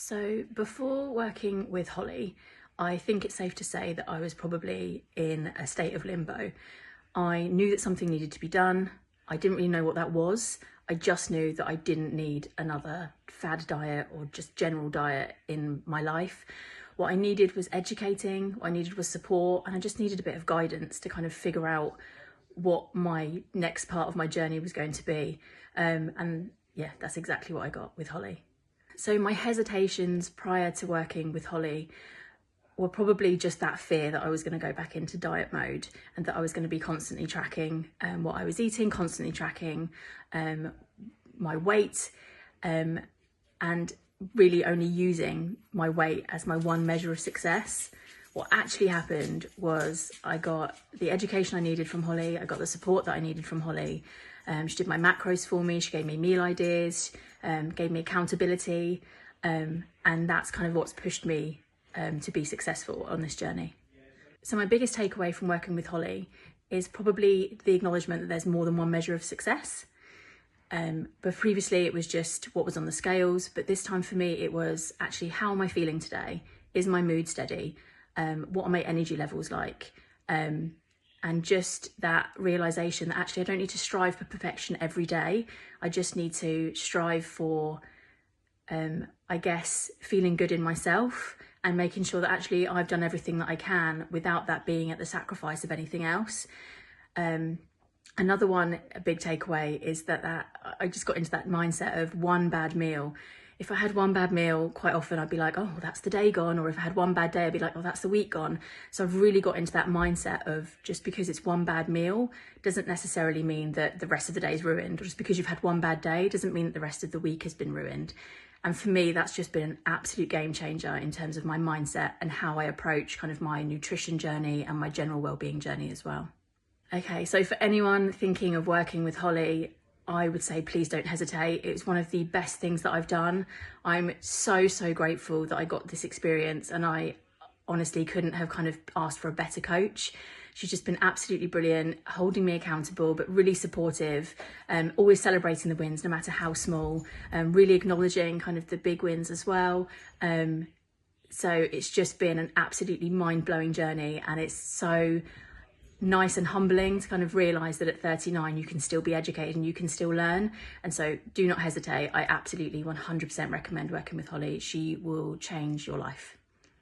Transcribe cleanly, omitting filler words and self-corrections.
So before working with Holly, I think it's safe to say that I was probably in a state of limbo. I knew that something needed to be done. I didn't really know what that was. I just knew that I didn't need another fad diet or just general diet in my life. What I needed was educating, what I needed was support, and I just needed a bit of guidance to kind of figure out what my next part of my journey was going to be. And yeah, that's exactly what I got with Holly. So my hesitations prior to working with Holly were probably just that fear that I was going to go back into diet mode and that I was going to be constantly tracking what I was eating, constantly tracking my weight, and really only using my weight as my one measure of success. What actually happened was I got the education I needed from Holly, I got the support that I needed from Holly. She did my macros for me, she gave me meal ideas, gave me accountability, and that's kind of what's pushed me to be successful on this journey. So my biggest takeaway from working with Holly is probably the acknowledgement that there's more than one measure of success. But previously it was just what was on the scales, but this time for me it was actually, how am I feeling today? Is my mood steady? What are my energy levels like? And just that realization that actually I don't need to strive for perfection every day. I just need to strive for, I guess, feeling good in myself and making sure that actually I've done everything that I can without that being at the sacrifice of anything else. Another one, a big takeaway, is that I just got into that mindset of one bad meal. If I had one bad meal, quite often I'd be like, oh, that's the day gone. Or if I had one bad day, I'd be like, oh, that's the week gone. So I've really got into that mindset of just because it's one bad meal doesn't necessarily mean that the rest of the day is ruined. Or just because you've had one bad day doesn't mean that the rest of the week has been ruined. And for me, that's just been an absolute game changer in terms of my mindset and how I approach kind of my nutrition journey and my general well-being journey as well. Okay, so for anyone thinking of working with Holly, I would say please don't hesitate. It's one of the best things that I've done. I'm so grateful that I got this experience, and I honestly couldn't have kind of asked for a better coach. She's just been absolutely brilliant, holding me accountable, but really supportive, always celebrating the wins, no matter how small, really acknowledging kind of the big wins as well. So it's just been an absolutely mind-blowing journey, and it's so nice and humbling to kind of realise that at 39 you can still be educated and you can still learn. And so do not hesitate. I absolutely 100% recommend working with Holly. She will change your life.